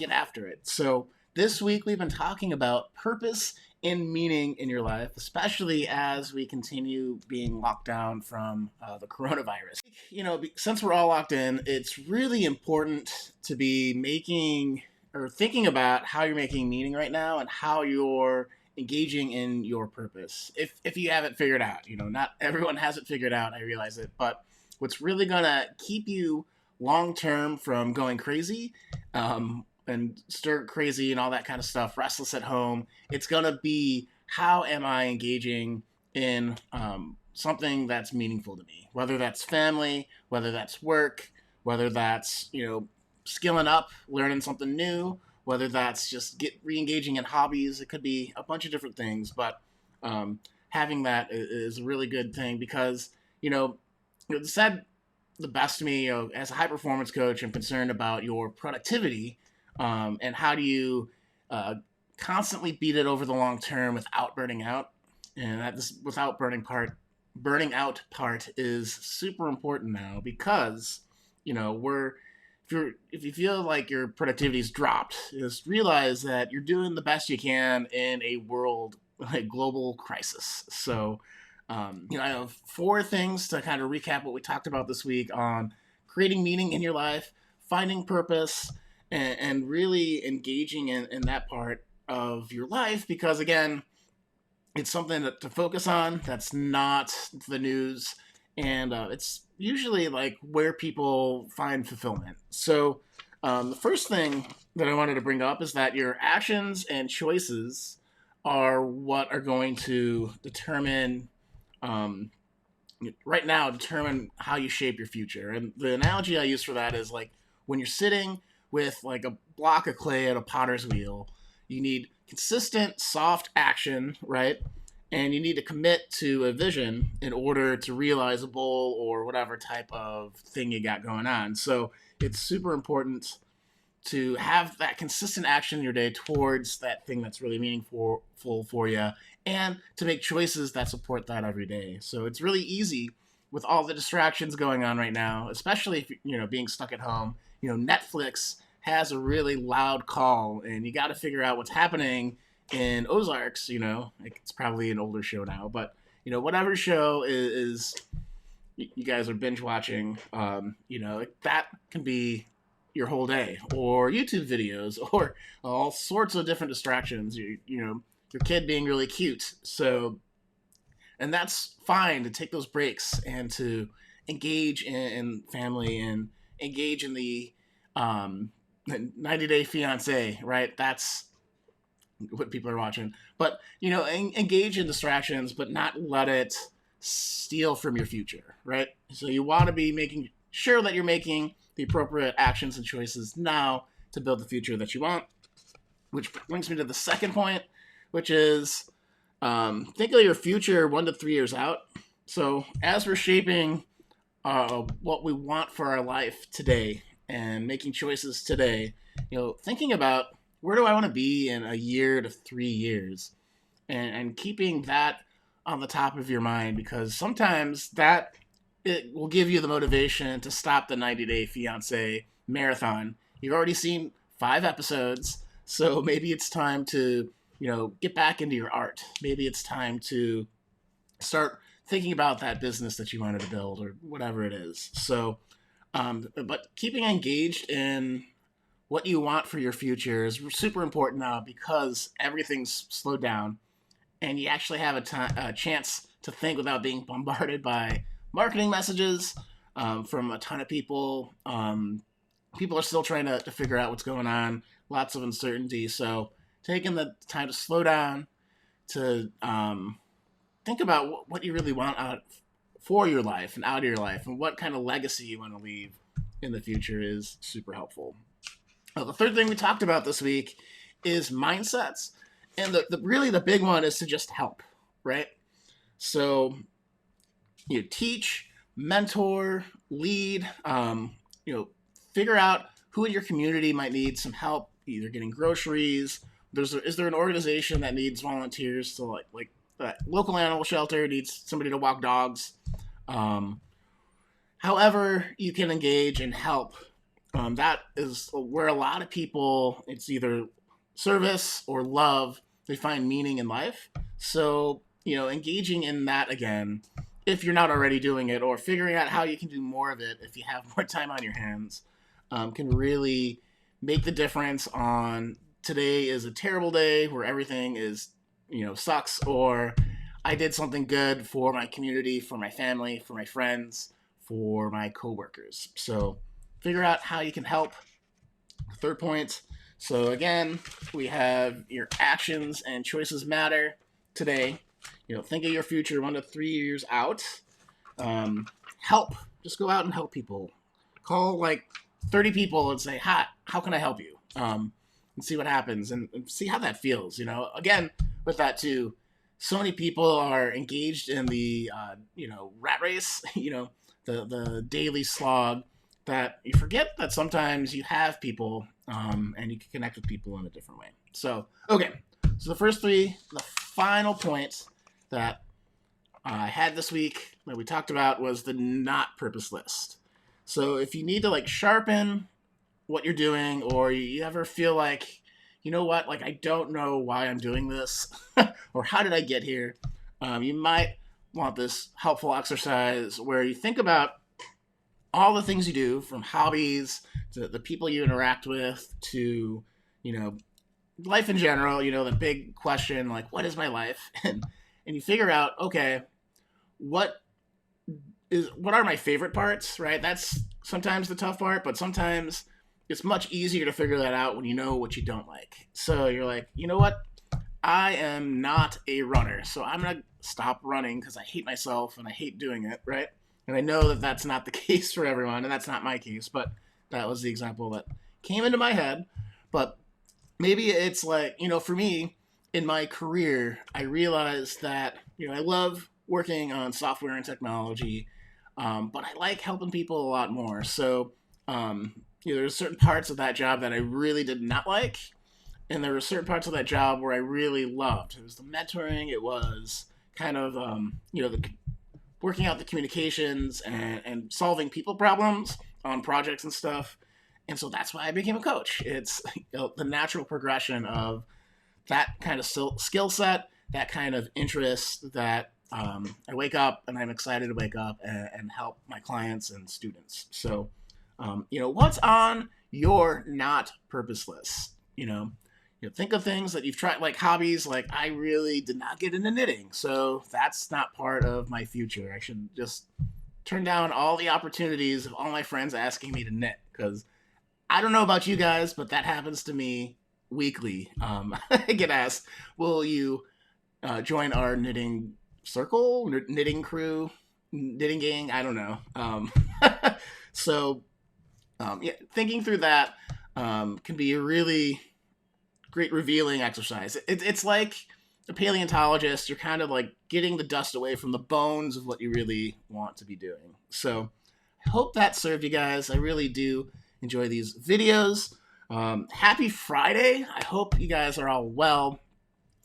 get after it. So this week we've been talking about purpose and meaning in your life, especially as we continue being locked down from the coronavirus. Since we're all locked in, it's really important to be making or thinking about how you're making meaning right now and how you're engaging in your purpose. If you haven't figured out, not everyone has it figured out, I realize it, but what's really gonna keep you long term from going crazy, and stir crazy and all that kind of stuff, restless at home, it's gonna be how am I engaging in something that's meaningful to me, whether that's family, whether that's work, whether that's skilling up, learning something new, whether that's just re-engaging in hobbies. It could be a bunch of different things, but having that is a really good thing because, it said the best to me, as a high performance coach, I'm concerned about your productivity, and how do you constantly beat it over the long term without burning out. And that this without burning out part is super important now because, if you feel like your productivity's dropped, just realize that you're doing the best you can in a world like global crisis. So, I have 4 things to kind of recap what we talked about this week on creating meaning in your life, finding purpose, and really engaging in that part of your life because, again, it's something to focus on. That's not the news. And it's usually like where people find fulfillment. So the first thing that I wanted to bring up is that your actions and choices are what are going to determine how you shape your future. And the analogy I use for that is like when you're sitting with like a block of clay at a potter's wheel, you need consistent, soft action, right? And you need to commit to a vision in order to realize a goal or whatever type of thing you got going on. So it's super important to have that consistent action in your day towards that thing that's really meaningful for you, and to make choices that support that every day. So it's really easy with all the distractions going on right now, especially if being stuck at home. Netflix has a really loud call, and you got to figure out what's happening in Ozarks. It's probably an older show now, but whatever show is you guys are binge watching, that can be your whole day, or YouTube videos, or all sorts of different distractions. Your kid being really cute. So, and that's fine to take those breaks and to engage in family and engage in the 90-Day Fiance, right? That's what people are watching. But, engage in distractions, but not let it steal from your future, right? So you want to be making sure that you're making the appropriate actions and choices now to build the future that you want. Which brings me to the second point, which is think of your future 1 to 3 years out. So as we're shaping what we want for our life today and making choices today, thinking about where do I want to be in a year to 3 years, and keeping that on the top of your mind, because sometimes that it will give you the motivation to stop the 90-Day Fiance marathon. You've already seen 5 episodes, so maybe it's time to, get back into your art. Maybe it's time to start thinking about that business that you wanted to build or whatever it is. So, but keeping engaged in what you want for your future is super important now because everything's slowed down and you actually have a chance to think without being bombarded by marketing messages from a ton of people. People are still trying to figure out what's going on, lots of uncertainty. So taking the time to slow down, to think about what you really want out for your life and out of your life, and what kind of legacy you want to leave in the future is super helpful. The third thing we talked about this week is mindsets. And the big one is to just help, right? So teach, mentor, lead, figure out who in your community might need some help, either getting groceries. Is there an organization that needs volunteers to like local animal shelter needs somebody to walk dogs? However you can engage and help That is where a lot of people, it's either service or love, they find meaning in life. So, engaging in that again, if you're not already doing it, or figuring out how you can do more of it if you have more time on your hands, can really make the difference on today is a terrible day where everything is, sucks, or I did something good for my community, for my family, for my friends, for my coworkers. So figure out how you can help. Third point. So again, we have your actions and choices matter today. Think of your future 1 to 3 years out. Help. Just go out and help people. Call like 30 people and say, "Hi, how can I help you?" And see what happens, and see how that feels. Again, with that too, so many people are engaged in the rat race. The daily slog, that you forget that sometimes you have people, and you can connect with people in a different way. So, okay. So the first three, the final point that I had this week that we talked about was the not purpose list. So if you need to sharpen what you're doing, or you ever feel like, I don't know why I'm doing this, or how did I get here? You might want this helpful exercise where you think about all the things you do, from hobbies to the people you interact with to, life in general, the big question, like, what is my life? And you figure out, okay, what are my favorite parts, right? That's sometimes the tough part, but sometimes it's much easier to figure that out when you know what you don't like. So you're like, you know what? I am not a runner, so I'm going to stop running because I hate myself and I hate doing it, right? And I know that that's not the case for everyone, and that's not my case, but that was the example that came into my head. But maybe it's like, for me, in my career, I realized that, I love working on software and technology, but I like helping people a lot more. So, there's certain parts of that job that I really did not like, and there were certain parts of that job where I really loved. It was the mentoring. It was kind of, the working out the communications and solving people problems on projects and stuff. And so that's why I became a coach. It's the natural progression of that kind of skill set, that kind of interest that I wake up and I'm excited to wake up and help my clients and students. So, what's on your not purposeless? Think of things that you've tried, like hobbies. Like, I really did not get into knitting, so that's not part of my future. I should just turn down all the opportunities of all my friends asking me to knit, because I don't know about you guys, but that happens to me weekly. I get asked, will you join our knitting circle, knitting crew, knitting gang? I don't know. So, thinking through that can be a really great revealing exercise. It's like a paleontologist. You're kind of like getting the dust away from the bones of what you really want to be doing. So I hope that served you guys. I really do enjoy these videos. Happy Friday. I hope you guys are all well.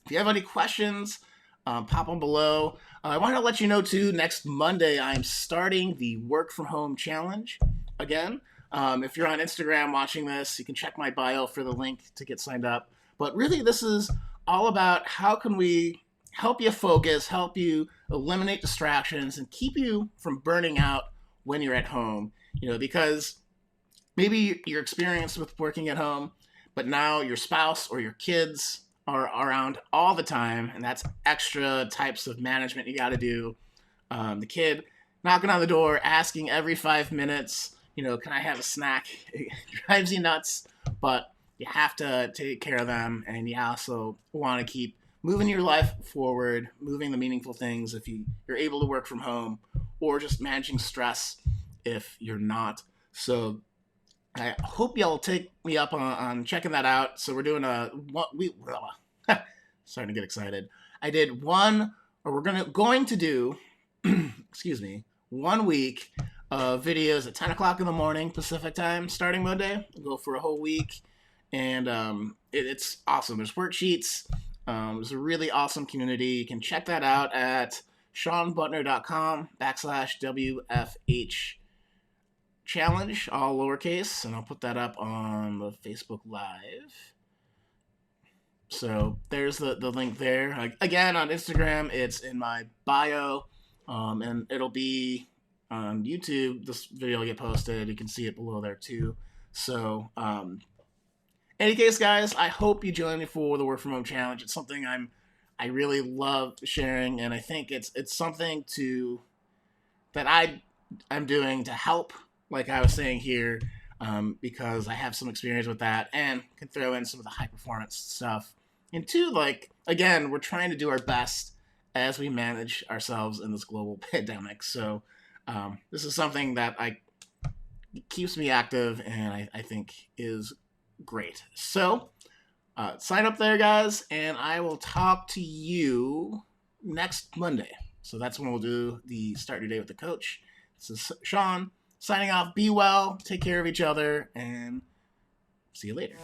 If you have any questions, pop them below. I want to let you know too, next Monday I'm starting the work from home challenge again. If you're on Instagram watching this, you can check my bio for the link to get signed up. But really, this is all about how can we help you focus, help you eliminate distractions, and keep you from burning out when you're at home. Because maybe you're experienced with working at home, but now your spouse or your kids are around all the time, and that's extra types of management you got to do. The kid knocking on the door, asking every 5 minutes, can I have a snack? It drives you nuts, but you have to take care of them, and you also want to keep moving your life forward, moving the meaningful things if you're able to work from home, or just managing stress if you're not. So I hope y'all take me up on checking that out. So we're doing starting to get excited. I did we're going to do, excuse me, 1 week of videos at 10 o'clock in the morning Pacific time starting Monday. We'll go for a whole week, and it's awesome. There's worksheets. There's a really awesome community. You can check that out at ShawnButtner.com/WFH challenge, all lowercase, and I'll put that up on the Facebook Live. So there's the link there. Again, on Instagram, it's in my bio, and it'll be on YouTube. This video will get posted. You can see it below there too. So, any case, guys, I hope you join me for the Work From Home Challenge. It's something I really love sharing, and I think it's something that I'm doing to help, like I was saying here, because I have some experience with that and can throw in some of the high performance stuff. And two, like, again, we're trying to do our best as we manage ourselves in this global pandemic. So this is something that keeps me active and I think is great. So sign up there, guys, and I will talk to you next Monday. So that's when we'll do the Start Your Day with the Coach. This is Shawn signing off. Be well, take care of each other, and see you later.